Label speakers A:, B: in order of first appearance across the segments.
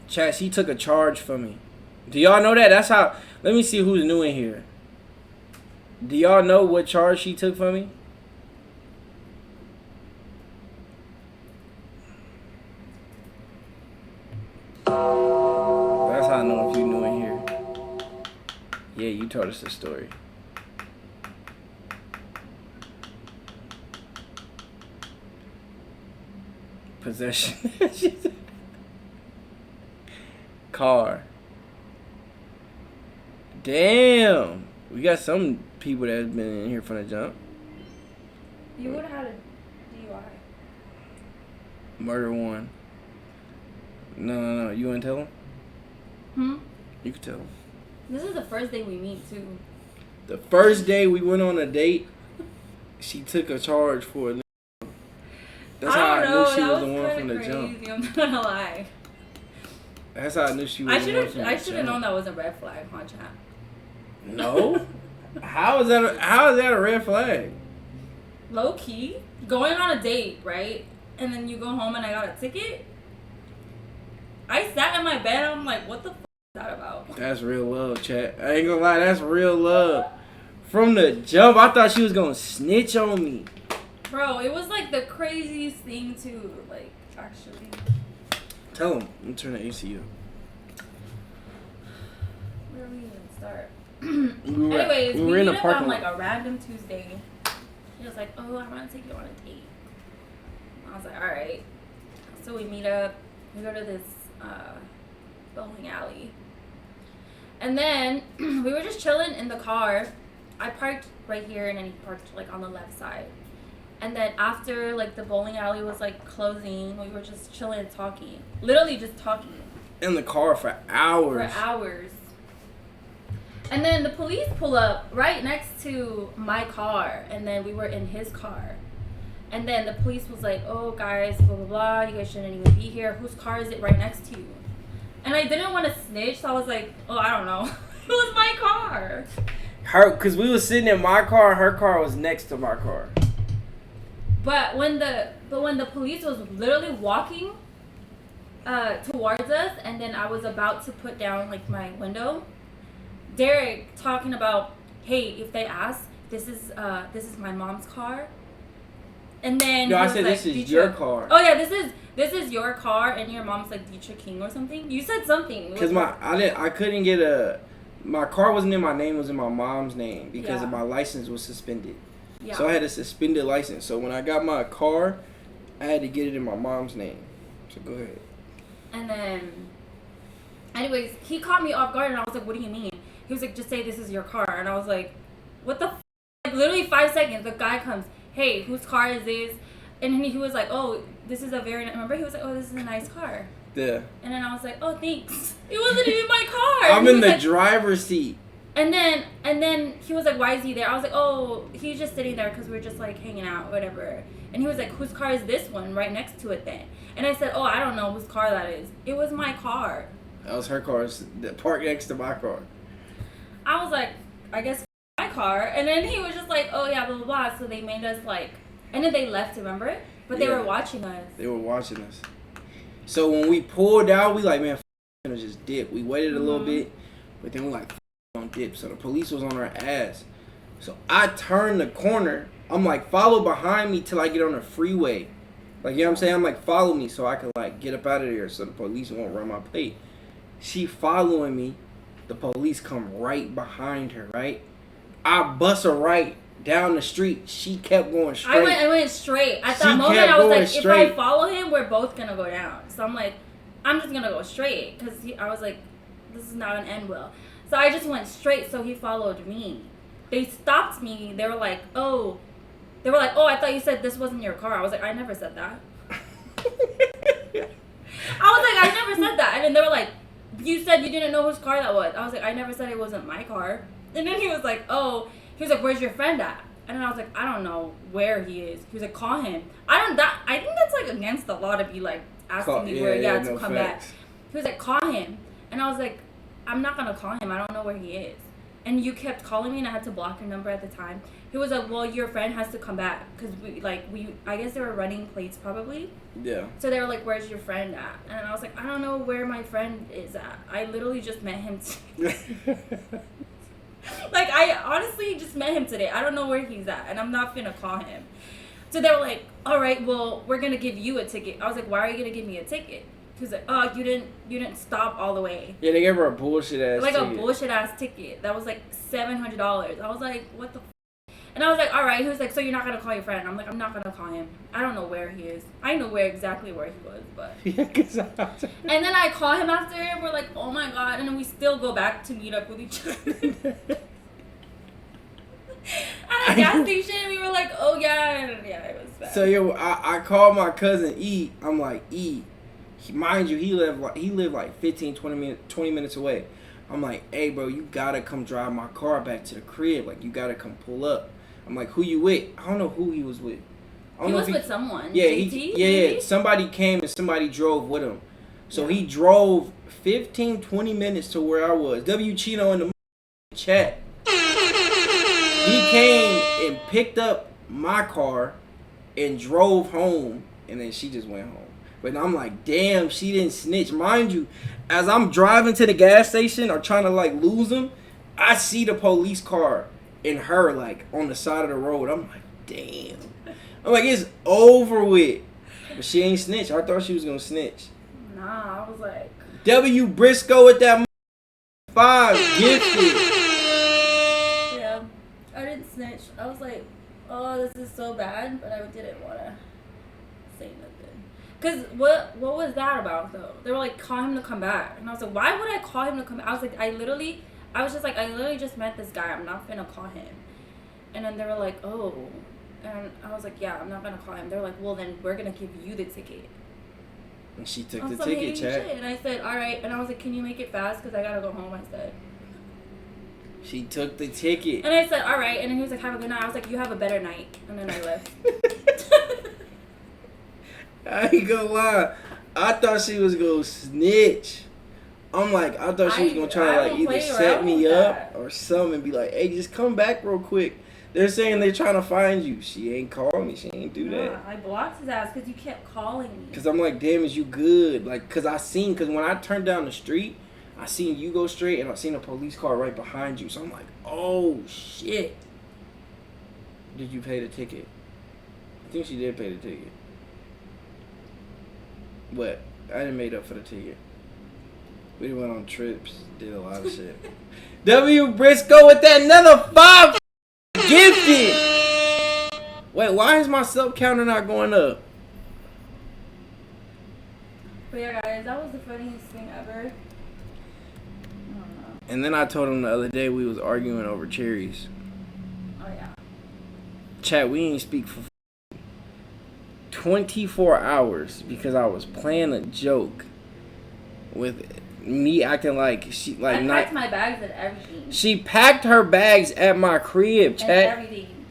A: Chat, she took a charge for me. Do y'all know that? That's how. Let me see who's new in here. Do y'all know what charge she took for me? That's how I know if you new in here. Yeah, you told us the story. Possession. Car. Damn. We got some people that have been in here from the jump.
B: You would have had a DUI.
A: Murder one. No. You want to tell him? You can tell him.
B: This is the first day we meet, too.
A: The first day we went on a date, she took a charge for it. That's how I knew she was the one from the jump.
B: I'm not gonna lie.
A: That's how I knew she was the one from the jump.
B: I should have known that was a red flag, huh, chat?
A: No. How is that a red flag?
B: Low key, going on a date, right? And then you go home and I got a ticket. I sat in my bed and I'm like, what the f is that about?
A: That's real love, chat. I ain't gonna lie, that's real love. From the jump, I thought she was gonna snitch on me.
B: Bro, it was like the craziest thing too, like, actually.
A: Tell him. Let me turn the AC up.
B: Where are we gonna start?
A: Anyways,
B: we meet up on like a random Tuesday. He was like, oh, I want to take you on a date. I was like, alright. So we meet up. We go to this bowling alley. And then we were just chilling in the car. I parked right here and then he parked like on the left side. And then after like the bowling alley was like closing, we were just chilling and talking. Literally just talking.
A: In the car for hours.
B: For hours. And then the police pull up right next to my car. And then we were in his car. And then the police was like, oh, guys, blah, blah, blah. You guys shouldn't even be here. Whose car is it right next to you? And I didn't want to snitch. So I was like, oh, I don't know. It was my car.
A: Because we was sitting in my car. Her car was next to my car.
B: But when the police was literally walking towards us. And then I was about to put down like my window. Derek talking about, hey, if they ask, this is my mom's car. And then
A: no, I said like, this is your car.
B: Oh yeah, this is your car, and your mom's like Dietrich King or something. You said something.
A: Because I couldn't get my car wasn't in my name, it was in my mom's name because of my license was suspended. Yeah. So I had a suspended license. So when I got my car, I had to get it in my mom's name. So go ahead.
B: And then, anyways, he caught me off guard, and I was like, "What do you mean?" He was like, "Just say this is your car," and I was like, "What the?" Like literally 5 seconds, the guy comes. Hey, whose car is this? And he was like, oh, this is a very nice, remember? He was like, oh, this is a nice car.
A: Yeah.
B: And then I was like, oh, thanks. It wasn't even my car.
A: I'm in the driver's seat.
B: And then he was like, why is he there? I was like, oh, he's just sitting there because we're just like hanging out, whatever. And he was like, whose car is this one right next to it then? And I said, oh, I don't know whose car that is. It was my car.
A: That was her car that parked next to my car.
B: I was like, I guess my car. And then he was just like, oh yeah, blah blah blah. So they made us like, and then they left, remember? But they were watching us.
A: They were watching us. So when we pulled out, we like, man, gonna just dip. We waited a little bit, but then we like on dip. So the police was on our ass. So I turned the corner. I'm like, follow behind me till I get on the freeway. Like, you know what I'm saying? I'm like, follow me so I can like get up out of there so the police won't run my plate. She following me. The police come right behind her, right? I bust a right down the street. She kept going straight.
B: I went straight. At that moment, I was like, if I follow him, we're both going to go down. So I'm like, I'm just going to go straight. Because I was like, this is not an end well. So I just went straight, so he followed me. They stopped me. They were like, oh, I thought you said this wasn't your car. I was like, I never said that. I was like, I never said that. And then they were like, you said you didn't know whose car that was. I was like, I never said it wasn't my car. And then he was like, oh, he was like, where's your friend at? And then I was like, I don't know where he is. He was like, call him. I think that's like against the law to be like asking me where to come back. He was like, call him. And I was like, I'm not gonna call him. I don't know where he is. and you kept calling me, and I had to block your number at the time. He was like, well, your friend has to come back, because I guess they were running plates probably.
A: Yeah.
B: So they were like, where's your friend at? And I was like, I don't know where my friend is at. I literally just met him like, I honestly just met him today. I don't know where he's at, and I'm not finna call him. So they were like, all right, well, we're gonna give you a ticket. I was like, why are you gonna give me a ticket? He was like, oh, you didn't stop all the way.
A: Yeah, they gave her a bullshit ass
B: like
A: ticket.
B: a bullshit ass ticket that was like $700. I was like, what the and I was like, all right. He was like, so you're not gonna call your friend? I'm like, I'm not gonna call him. I don't know where he is. I know exactly where he was, but and then I call him after, and we're like, oh my god, and then we still go back to meet up with each other at a gas station. We were like, oh yeah, it was bad.
A: So yo, I called my cousin E. I'm like, E, mind you, he lived like 15, 20 minutes away. I'm like, hey bro, you gotta come drive my car back to the crib. Like, you gotta come pull up. I'm like, who you with? I don't know who he was with.
B: He was with someone.
A: Yeah,
B: JT,
A: yeah. Somebody came and somebody drove with him. So he drove 15, 20 minutes to where I was. W Chino in the chat. He came and picked up my car and drove home, and then she just went home. But I'm like, damn, she didn't snitch. Mind you, as I'm driving to the gas station or trying to like lose him, I see the police car and her like on the side of the road. I'm like, damn. I'm like, it's over with. But she ain't snitch. I thought she was gonna snitch.
B: Nah, I was like,
A: W Briscoe with that 5 gifted.
B: yeah, I didn't snitch. I was like, oh, this is so bad, but I didn't want to say nothing. Cause what was that about though? They were like, call him to come back, and I was like, why would I call him to come back? I was like, I literally just met this guy. I'm not gonna call him. And then they were like, oh, and I was like, yeah, I'm not gonna call him. They're like, well, then we're gonna give you the ticket.
A: And she took the ticket, chat.
B: And I said, all right. And I was like, can you make it fast? Because I gotta go home. I said.
A: She took the ticket.
B: And I said, all right. And then he was like, have a good night. I was like, you have a better night. And then I left.
A: I ain't gonna lie. I thought she was gonna snitch. I'm like, I thought she was gonna try to like either set me up or something and be like, hey, just come back real quick. They're saying they're trying to find you. She ain't call me. She ain't do that.
B: I blocked his ass because you kept calling me.
A: Because I'm like, damn, is you good? Like, because when I turned down the street, I seen you go straight and I seen a police car right behind you. So I'm like, oh, shit. Did you pay the ticket? I think she did pay the ticket. But I didn't make up for the ticket. We went on trips, did a lot of shit. W Briscoe with that another 5 gifted. Wait, why is my sub counter not going up?
B: But yeah, guys, that was the funniest thing ever. I don't know.
A: And then I told him the other day we was arguing over cherries.
B: Oh yeah.
A: Chat, we ain't speak for 24 hours because I was playing a joke with me acting like she like
B: I packed my bags and everything.
A: She packed her bags at my crib, chat.
B: And everything.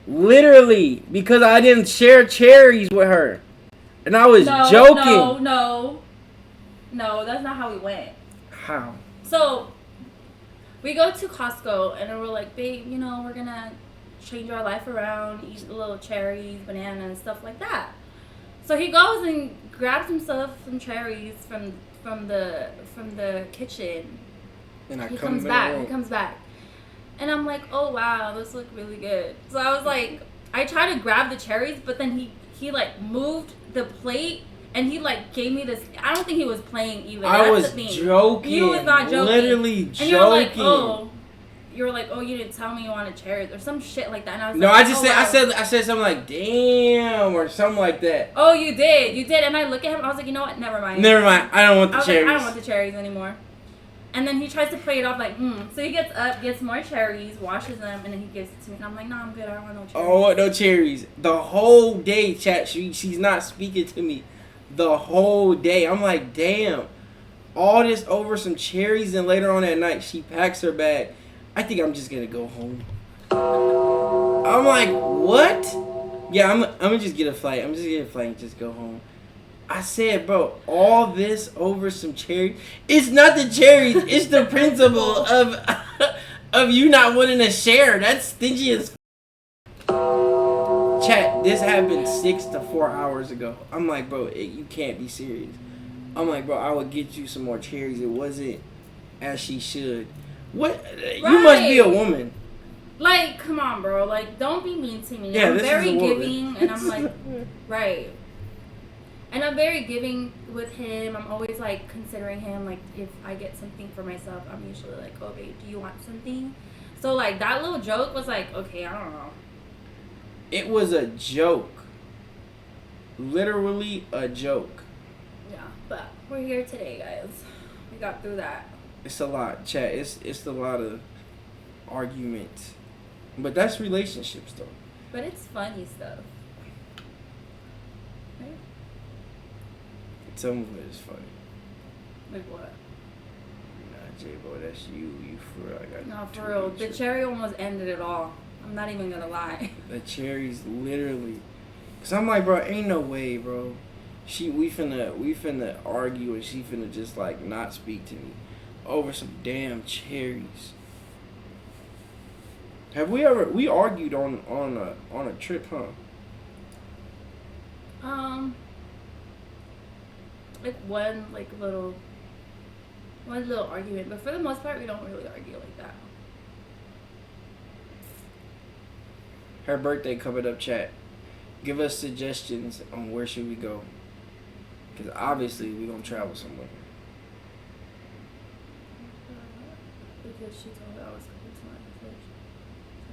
A: Literally, because I didn't share cherries with her. And I was joking.
B: No, that's not how we went.
A: How?
B: So, we go to Costco, and then we're like, babe, you know, we're gonna change our life around, eat little cherries, bananas, and stuff like that. So he goes and grabs himself some cherries from the kitchen. And he comes back. And I'm like, oh wow, this look really good. So I was like, I tried to grab the cherries, but then he like moved the plate and he like gave me this. I don't think he was playing either.
A: I was joking.
B: He was not joking.
A: Literally joking.
B: And you were like, oh, you didn't tell me you wanted cherries or some shit like that. And I was
A: I said something like damn or something like that.
B: Oh, you did. And I look at him. I was like, you know what? Never mind.
A: I don't want the cherries.
B: Like, I don't want the cherries anymore. And then he tries to play it off like, So he gets up, gets more cherries, washes them, and then he gives it to me. And I'm like, no, I'm good. I don't want no cherries.
A: Oh, I want no cherries. The whole day, chat. She's not speaking to me. The whole day. I'm like, damn. All this over some cherries, and later on that night, she packs her bag. I think I'm just gonna go home. I'm like, what? Yeah, I'm gonna just get a flight. I'm just gonna get a flight and just go home. I said, bro, all this over some cherries. It's not the cherries. It's the principle of of you not wanting to share. That's stingy as Chat, this happened 6 to 4 hours ago. I'm like, bro, you can't be serious. I'm like, bro, I would get you some more cherries. It wasn't as she should. What? Right. You must be a woman.
B: Like, come on, bro. Like, don't be mean to me.
A: Yeah,
B: I'm very giving, and I'm like, right. And I'm very giving with him. I'm always, like, considering him. Like, if I get something for myself, I'm usually like, oh, babe, do you want something? So, like, that little joke was like, okay, I don't know.
A: It was a joke. Literally a joke.
B: Yeah, but we're here today, guys. We got through that.
A: It's a lot, chat. It's a lot of arguments. But that's relationships, though.
B: But it's funny stuff. Right?
A: Some of it is funny.
B: Like what?
A: Nah, J-Bo, that's you. You for real. I got
B: no, for real. The cherry almost ended it all. I'm not even gonna lie.
A: The cherries literally. Cause I'm like, bro, ain't no way, bro. We finna argue and she finna just like not speak to me over some damn cherries. Have we argued on a trip, huh?
B: Like one little argument, but for the most part we don't really argue like that.
A: Her birthday coming up, chat. Give us suggestions on where should we go. Because obviously we're going to travel somewhere.
B: Because she told me I was coming to my bitch.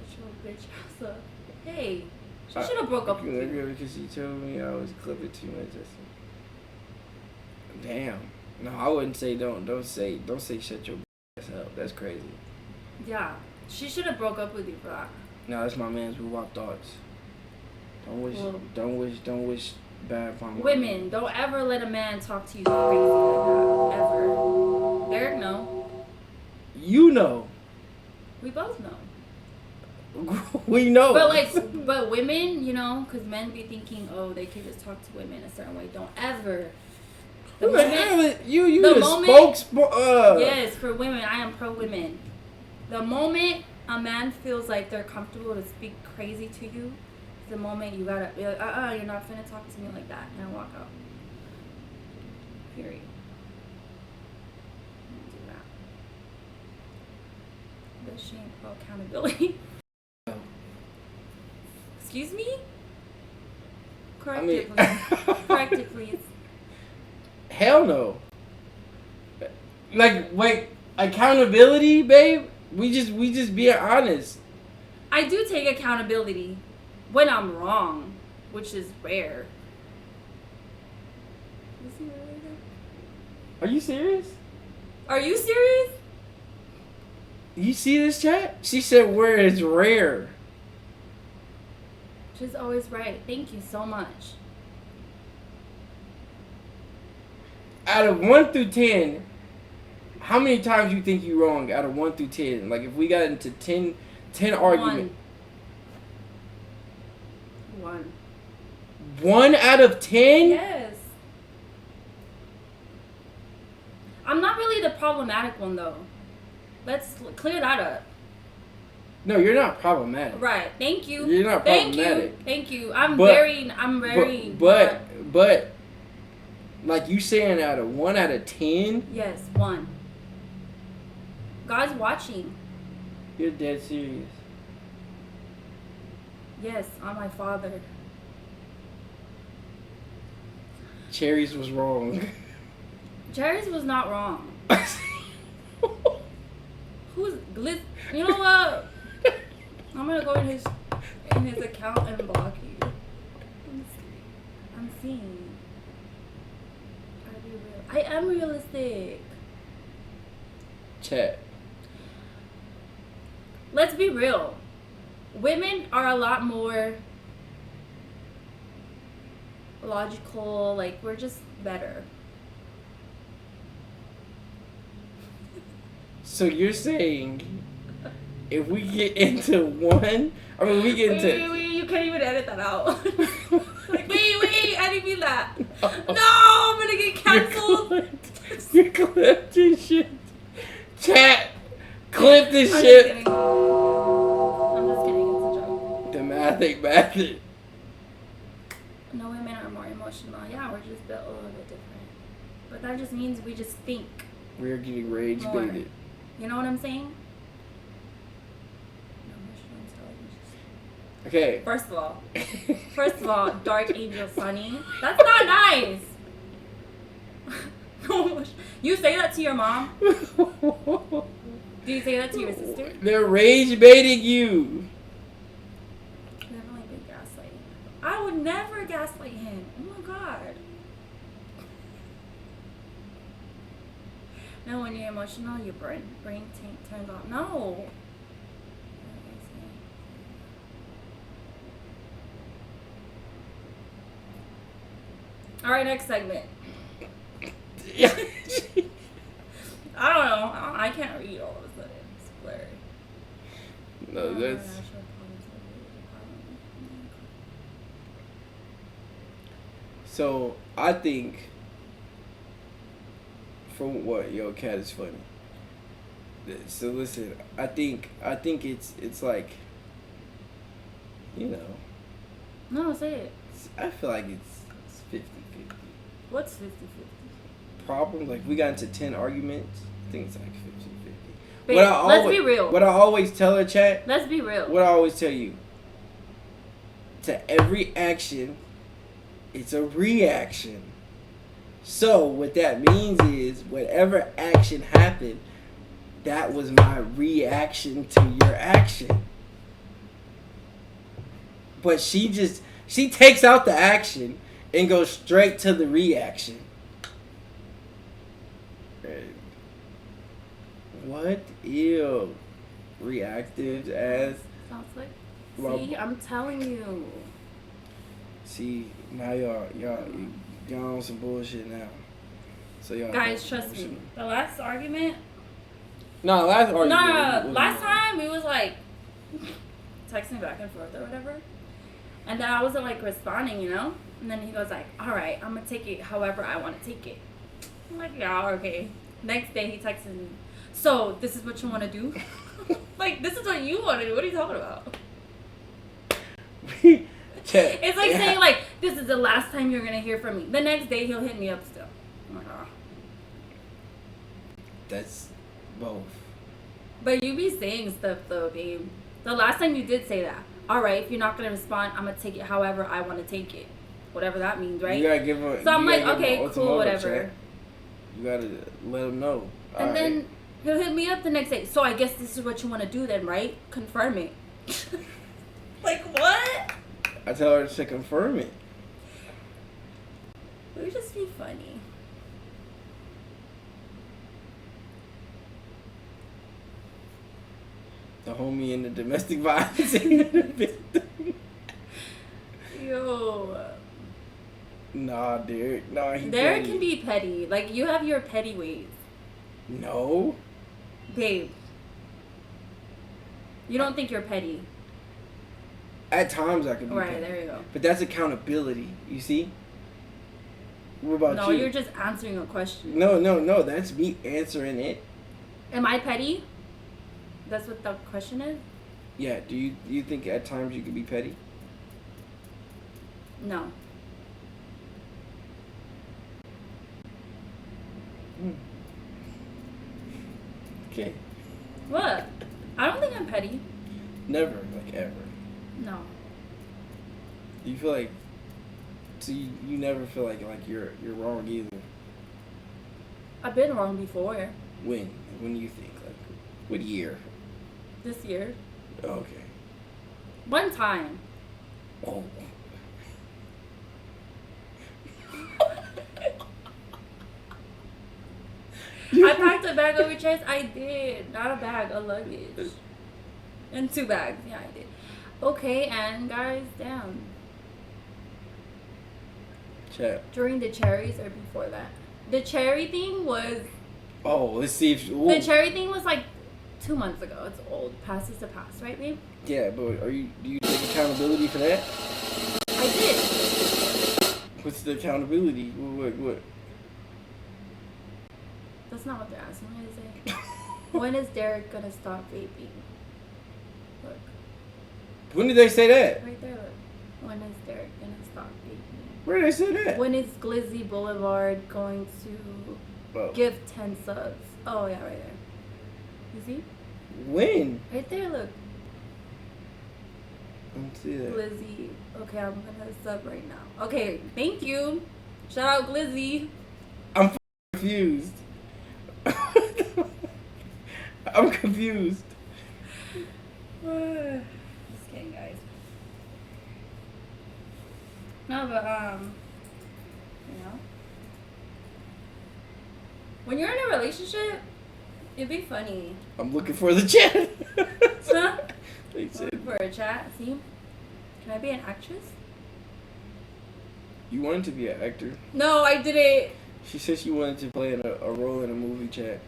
B: Such a bitch ass up. Hey, she should have broke up with me.
A: Because she told me I was clipping too much. Damn. No, I wouldn't say don't say shut your ass up. That's crazy.
B: Yeah, she should have broke up with you for that.
A: No, that's my man's Ruwap thoughts. Don't wish bad upon
B: women. Don't ever let a man talk to you crazy like that. Ever. Derek, no.
A: You know.
B: We both know.
A: We know.
B: But women, you know, because men be thinking, oh, they can just talk to women a certain way. Don't ever.
A: The moment, you the spokesperson.
B: Yes, for women, I am pro women. The moment a man feels like they're comfortable to speak crazy to you, the moment you gotta be like, you're not finna talk to me like that, and walk out. Period. Don't do that. But she ain't pro accountability. Excuse me? Correct it, please. Correct it, please.
A: Hell no. Like, wait, accountability, babe? We just being honest.
B: I do take accountability when I'm wrong, which is rare.
A: Are you serious?
B: Are you serious?
A: You see this chat? She said where it's rare.
B: She's always right. Thank you so much.
A: Out of 1 through 10, how many times you think you wrong out of 1 through 10? Like if we got into 10 arguments.
B: 1.
A: 1 out of 10?
B: Yes. I'm not really the problematic one though. Let's clear that up.
A: No, you're not problematic.
B: Right. Thank you.
A: You're not problematic.
B: Thank you. I'm very.
A: But like you saying out of 1 out of 10?
B: Yes, 1. God's watching.
A: You're dead serious.
B: Yes, I'm my father.
A: Cherries was wrong.
B: Cherries was not wrong. Who's Glitz? You know what? I'm gonna go in his account and block you. I'm seeing. I am realistic.
A: Chat.
B: Let's be real. Women are a lot more logical. Like, we're just better.
A: So you're saying if we get into one, we get into...
B: Wait, you can't even edit that out. Like, wait, I didn't mean that. No, I'm gonna get canceled.
A: You're clipped and shit. Chat, clip this
B: I'm
A: shit.
B: just kidding. I'm just kidding. It's a joke.
A: Dramatic method.
B: No, women are more emotional. Yeah, we're just built a little bit different. But that just means we just think.
A: We're getting rage
B: More.
A: baited.
B: You know what I'm saying?
A: Okay.
B: First of all, Dark Angel Sunny. That's not nice. You say that to your mom? Do you say that to your sister?
A: They're rage baiting you.
B: Definitely been gaslighting. I would never gaslight him. Oh my god. No, when you're emotional, your brain turns off. No. All right, next segment. I don't know. I can't read all of a sudden. It's blurry.
A: No, that's. So I think, from what your cat is funny. So listen, I think it's like, you know.
B: No, say it.
A: I feel like it's 50-50.
B: What's 50-50?
A: Problem, like we got into 10 arguments. I think it's like 50-50.
B: Babe, let's be real.
A: What I always tell her, chat.
B: Let's be real.
A: What I always tell you. To every action, it's a reaction. So what that means is, whatever action happened, that was my reaction to your action. But she takes out the action and goes straight to the reaction. What? Ew. Reactive as.
B: Sounds like. See, I'm telling you.
A: See, now y'all on some bullshit now. So y'all.
B: Guys, trust me. The last argument.
A: No, last argument.
B: No. Last time we was like texting back and forth or whatever, and then I wasn't like responding, you know. And then he goes like, "All right, I'm gonna take it however I want to take it." I'm like, "Yeah, okay." Next day he texts me, "So this is what you want to do?" Like, this is what you want to do. What are you talking about? It's like saying like, "This is the last time you're gonna hear from me." The next day he'll hit me up still. I'm like, "Ah."
A: That's both.
B: But you be saying stuff though, babe. The last time you did say that. All right, if you're not gonna respond, I'm gonna take it however I want to take it, whatever that means, right?
A: You gotta give her.
B: So I'm like, okay, cool, whatever.
A: Chat. You gotta let him know.
B: And then he'll hit me up the next day. So I guess this is what you want to do then, right? Confirm it. Like what?
A: I tell her to confirm it.
B: It would just be funny.
A: The homie in the domestic violence and the victim.
B: Yo.
A: Nah, Derek. Nah, he
B: Derek
A: petty.
B: can be petty. Like, you have your petty ways.
A: No.
B: Babe. You don't think you're petty.
A: At times I can be
B: Right,
A: petty.
B: there you go.
A: But that's accountability. You see? What about
B: No,
A: you?
B: you're just answering a question.
A: No. That's me answering it.
B: Am I petty? That's what the question is?
A: Yeah. Do you think at times you can be petty?
B: No.
A: Okay.
B: What? I don't think I'm petty.
A: Never, like ever.
B: No.
A: You feel like, so you never feel like you're wrong either.
B: I've been wrong before.
A: When do you think, like, what year?
B: This year.
A: Okay.
B: One time.
A: Oh.
B: I packed a bag over chest. I did. Not a bag, a luggage. And 2 bags. Yeah, I did. Okay, and guys, damn.
A: Chat.
B: During the cherries or before that? The cherry thing was...
A: Oh, let's see if... Ooh.
B: The cherry thing was like 2 months ago. It's old. Past is the past, right, babe?
A: Yeah, but do you take accountability for that?
B: I did.
A: What's the accountability? What?
B: That's not what they're asking me to say. When is Derek gonna stop vaping? Look.
A: When did they say that?
B: Right there, look. When is Derek gonna stop vaping?
A: Where did they say that?
B: When is Glizzy Boulevard going to give 10 subs? Oh, yeah, right there. You see?
A: When?
B: Right there, look.
A: I don't see that.
B: Glizzy. Okay, I'm gonna sub right now. Okay, thank you. Shout out Glizzy.
A: I'm confused. I'm confused.
B: Just kidding, guys. No, but you know, when you're in a relationship, it'd be funny.
A: I'm looking for the chat.
B: Huh?
A: They said,
B: Looking for a chat. See, can I be an actress?
A: you wanted to be an actor.
B: No, I didn't.
A: She said she wanted to play in a role in a movie, chat.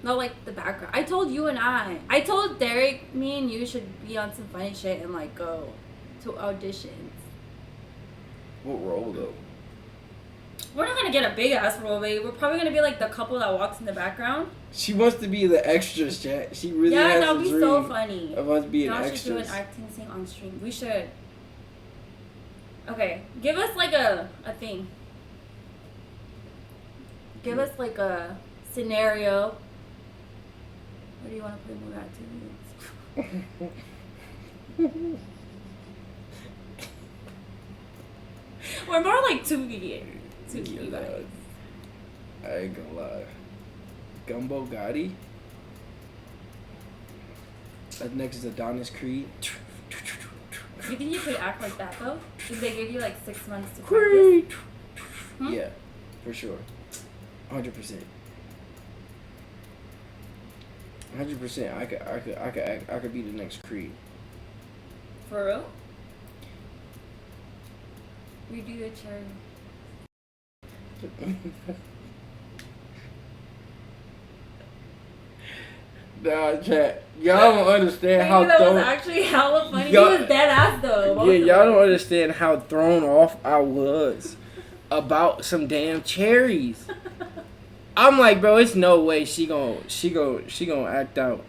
B: No, like the background. I told you and I told Derek, me and you should be on some funny shit and like go to auditions.
A: What role though?
B: We're not gonna get a big ass role, babe. We're probably gonna be like the couple that walks in the background.
A: She wants to be the extras, chat. She really
B: Yeah,
A: has
B: that'll
A: a
B: be
A: dream
B: so funny.
A: of us being
B: Y'all should do an
A: extras.
B: acting thing on stream. We should. Okay, give us like a thing. Give us like a scenario. What do you want to play more activities? We're more like 2V. 2V vibes.
A: I ain't gonna lie. Gumbo Gotti. Next is Adonis Creed.
B: You think you could act like that though? If they give you like 6 months to
A: Creed.
B: practice?
A: Yeah, for sure. 100%. 100%. I could be the next Creed.
B: For real? We do the cherry.
A: Nah, chat. Y'all don't understand
B: Maybe
A: how
B: that
A: thrown.
B: was actually hella funny. He
A: Y'all-
B: was dead ass though.
A: Yeah, y'all don't understand how thrown off I was about some damn cherries. I'm like, bro, it's no way she gonna act out.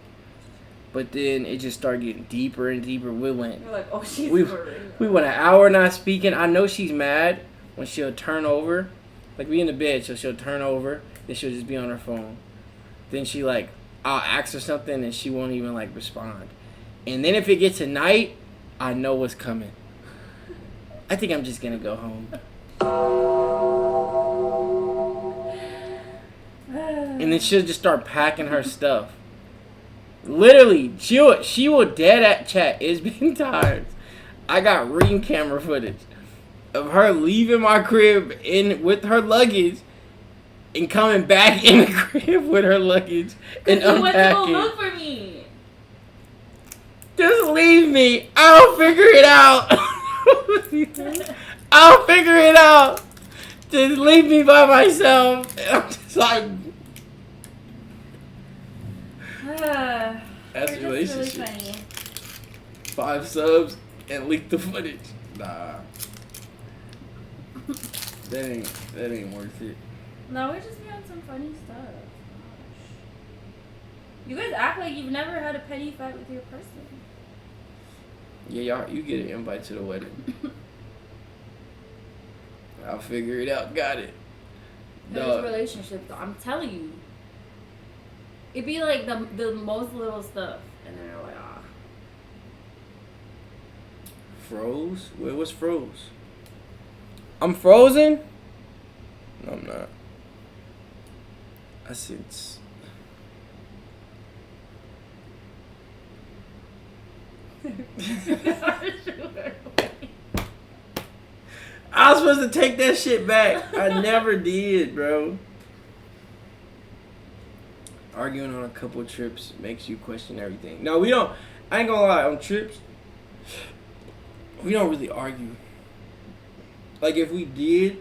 A: But then it just started getting deeper and deeper.
B: You're like, oh, she's
A: we
B: for real.
A: we went an hour not speaking. I know she's mad when she'll turn over. Like, we in the bed, so she'll turn over, then she'll just be on her phone. Then she like, I'll ask her something and she won't even like respond. And then if it gets to night, I know what's coming. I think I'm just gonna go home. And then she'll just start packing her stuff. Literally, she will dead at chat. It's been times. I got ring camera footage of her leaving my crib with her luggage and coming back in the crib with her luggage and
B: You went to go
A: unpacking.
B: look for me.
A: Just leave me. I'll figure it out. I'll figure it out. Just leave me by myself. And I'm just like, that's
B: We're
A: a
B: just
A: relationship.
B: Really funny.
A: 5 subs and leak the footage. Nah. That ain't worth it.
B: No, we're just doing some funny stuff. Gosh. You guys act like you've never had a petty fight with your person.
A: Yeah, you get an invite to the wedding. I'll figure it out. Got it.
B: Those relationships, though, I'm telling you. It'd be like the most little stuff. And then they're like, ah.
A: Froze? Wait, what's froze? I'm frozen? No, I'm not. I said. I was supposed to take that shit back. I never did, bro. Arguing on a couple of trips makes you question everything. No, we don't. I ain't gonna lie. On trips, we don't really argue. Like, if we did,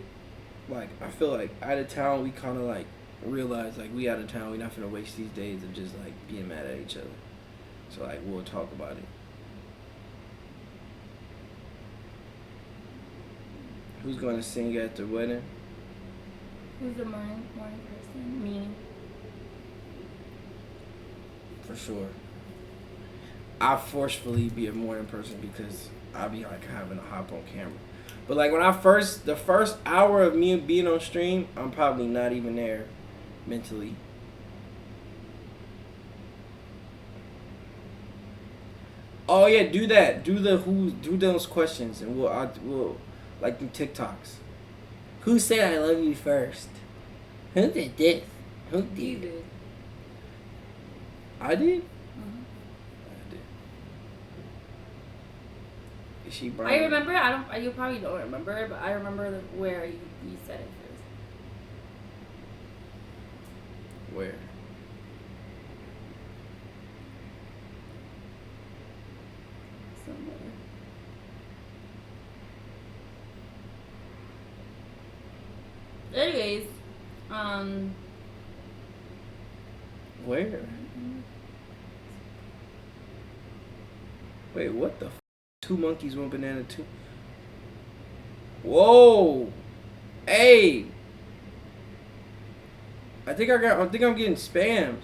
A: like, I feel like out of town, we kind of like realize, like, we out of town. We not finna waste these days of just like being mad at each other. So like, we'll talk about it. Who's gonna sing at the wedding?
B: Who's the morning person? Me.
A: for sure. I forcefully be a morning person because I be like having to hop on camera. But like when the first hour of me being on stream, I'm probably not even there mentally. Oh yeah, do that. Do those questions and we'll like them TikToks. Who said I love you first? Who did this? Who did?
B: You did.
A: I did?
B: Mm-hmm.
A: I did. Is she brown?
B: I remember. You probably don't remember, but I remember where you said it first.
A: Where?
B: Somewhere. Anyways,
A: Where? Wait, what the? Two monkeys, one banana, two. Whoa! Hey! I think I'm getting spammed.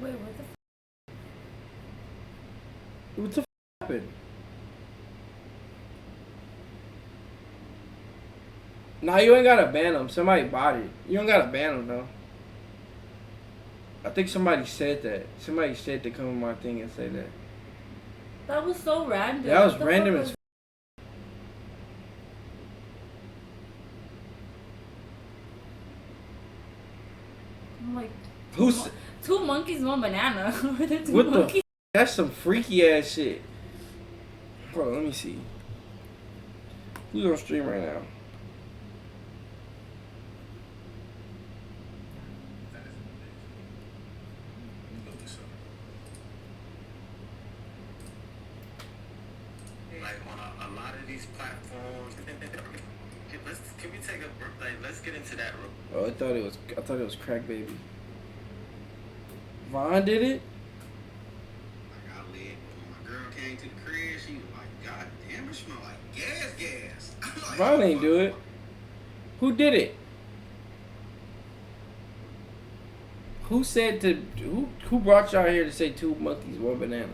B: wait, what the?
A: What the happened? Nah, you ain't gotta ban them. Somebody bought it. You don't gotta ban them though. I think somebody said that. Somebody said to come on my thing and say that.
B: That was so random.
A: That was
B: What the
A: random
B: fuck
A: as.
B: was- I'm like,
A: Who's?
B: two monkeys, one banana. Were there two
A: What the?
B: monkeys?
A: That's some freaky ass shit. Bro, let me see. Who's on stream right now?
C: Like on a lot of these platforms. Can we take a let's get into that real.
A: Oh, I thought it was Crack Baby. Vaughn did it?
C: Like I lit when my girl came to the crib, she was like, God damn, it smell like gas. I'm like,
A: Vaughn ain't do it. Who did it? Who said to who brought y'all here to say two monkeys, one banana?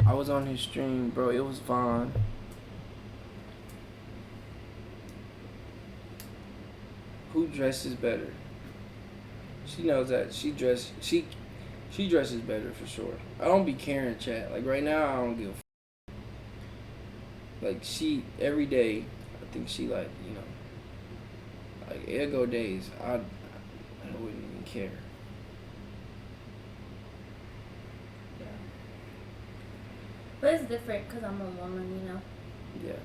A: I was on his stream, bro. It was Vaughn. Who dresses better? She knows that she dresses better for sure. I don't be caring, chat. Like right now, I don't give a like she every day. I think she like like it'll go days. I wouldn't even care.
B: Yeah. But it's different because I'm a woman, you know.
A: Yeah.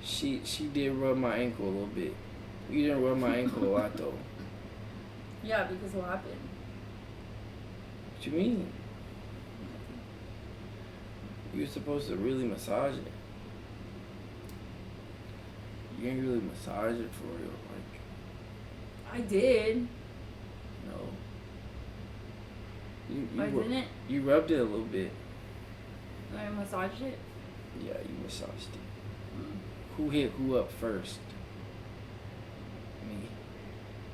A: She did rub my ankle a little bit. You didn't rub my ankle a lot though.
B: Yeah, because what happened?
A: What you mean? You're supposed to really massage it. You ain't really massage it for real, like.
B: I did.
A: No.
B: I didn't.
A: You rubbed it a little bit.
B: I massaged it.
A: Yeah, you massaged it.
B: Mm.
A: Who hit who up first? Me.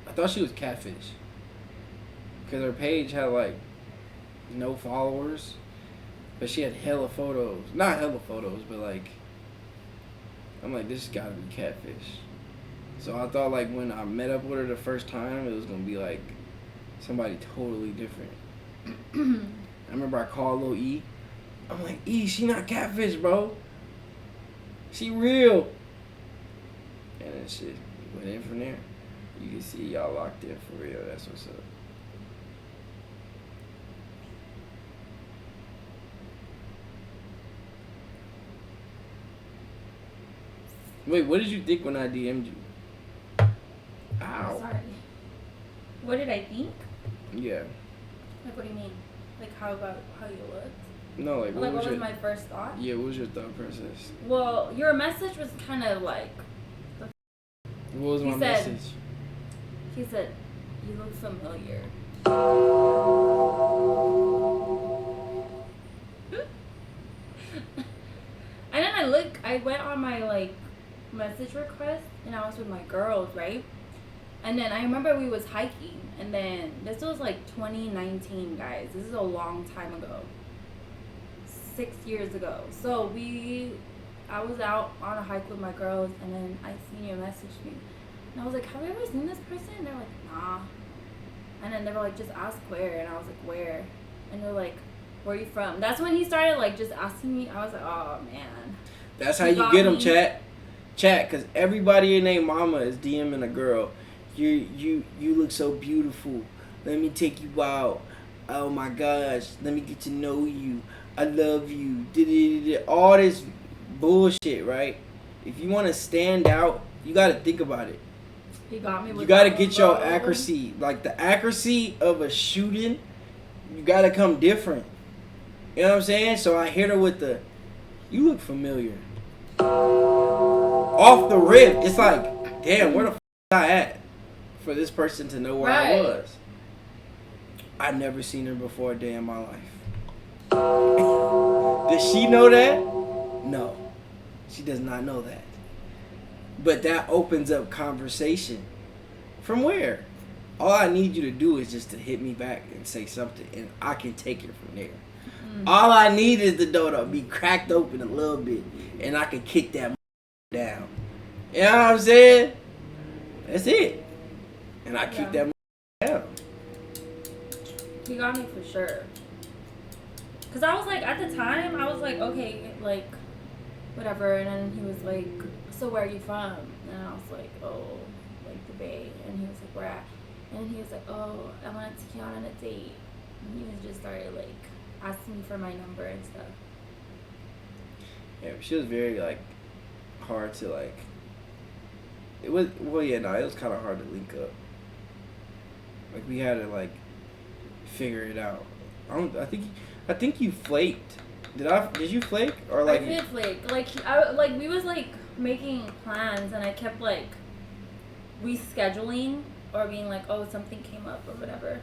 A: I thought she was catfish. Cause her page had like no followers, but she had hella photos. Not hella photos, but like I'm like, this has gotta be catfish. So I thought like when I met up with her the first time, it was gonna be like somebody totally different. I remember I called Lil E. I'm like, E, she not catfish, bro. She real. And then shit went in from there. You can see y'all locked in for real. That's what's up. Wait, what did you think when I DM'd you? Ow.
B: Sorry. What did I think?
A: Yeah.
B: Like, what do you mean? Like, how you looked?
A: No, like
B: Like, what was my first thought?
A: Yeah, what was your thought process?
B: Well, your message was kind of like,
A: What was
B: He
A: my
B: said-
A: message?
B: He said, "You look familiar." And then I went on my like message request, and I was with my girls, right? And then I remember we was hiking, and then this was like 2019, guys. This is a long time ago. 6 years ago. So I was out on a hike with my girls, and then I seen you message me. And I was like, have you ever seen this person? And they're like, nah. And then they were like, just ask where. And I was like, where? And they're like, where are you from? That's when he started like just asking me. I was like, oh man.
A: That's how you get them, chat. Cause everybody in their mama is DMing a girl. You look so beautiful. Let me take you out. Oh my gosh. Let me get to know you. I love you. All this bullshit, right? If you want to stand out, you got to think about it.
B: He got me with
A: You got to
B: that
A: get
B: one,
A: your
B: bro.
A: accuracy. Like the accuracy of a shooting, you got to come different. You know what I'm saying? So I hit her with the, you look familiar. Off the rip, it's like, damn, where the f*** I at for this person to know where I was? I'd never seen her before a day in my life. Does she know that? No. She does not know that. But that opens up conversation. From where? All I need you to do is just to hit me back and say something, and I can take it from there. All I need is the door to be cracked open a little bit, and I can kick that down. You know what I'm saying? That's it. And I kick that down.
B: He got me for sure. Cause I was like, at the time, I was like, okay, like, whatever. And then he was like, so where are you from? And I was like, oh, like the Bay. And he was like, where at? And he was like, oh, I want to take you out on a date. And he was just started like asking me for my number and stuff.
A: Yeah, she was very like hard to like. It was it was kind of hard to link up. Like we had to like figure it out. I think you flaked. Did you flake or like?
B: I did flake. We was like making plans, and I kept like rescheduling or being like, oh, something came up or whatever.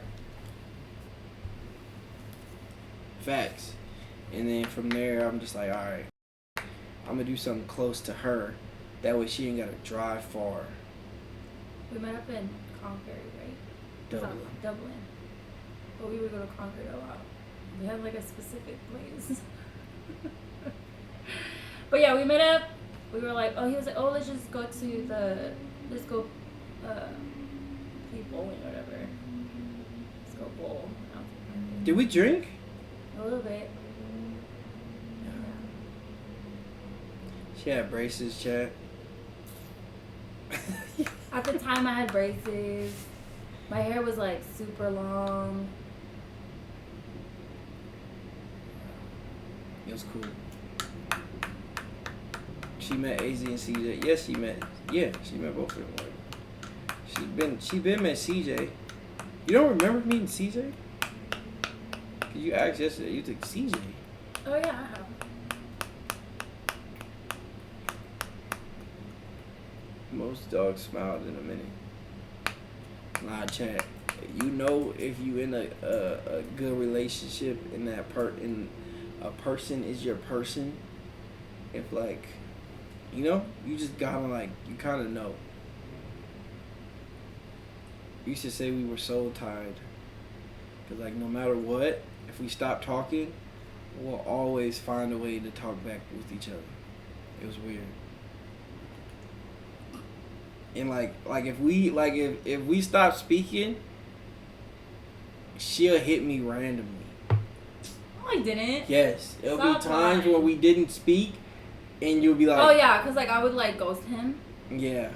A: Facts. And then from there, I'm just like, all right, I'm gonna do something close to her. That way she ain't gotta drive far.
B: We met up in Concord, right? Dublin. But we would go to Concord a lot. We had like a specific place. But yeah, we met up. We were like, he was like, let's just go play bowling or whatever. Let's go bowl.
A: Did we drink?
B: A little bit.
A: She had braces, chat.
B: At the time, I had braces. My hair was like super long.
A: It was cool. She met AZ and CJ. Yes, she met both of them. She been met CJ. You don't remember meeting CJ? Cause you asked yesterday. You took CJ.
B: Oh yeah, I have.
A: Most dogs smiled in a minute. Nah, chat. You know if you in a good relationship and a person is your person. If like, you just gotta like, you kind of know. We used to say we were soul tied. Cause like no matter what, if we stop talking, we'll always find a way to talk back with each other. It was weird. And like if we stop speaking, she'll hit me randomly.
B: No, I didn't.
A: Yes, it'll
B: Stop
A: be times
B: lying.
A: where we didn't speak, and you'll be like,
B: Oh yeah, cause like I would like ghost him.
A: yeah.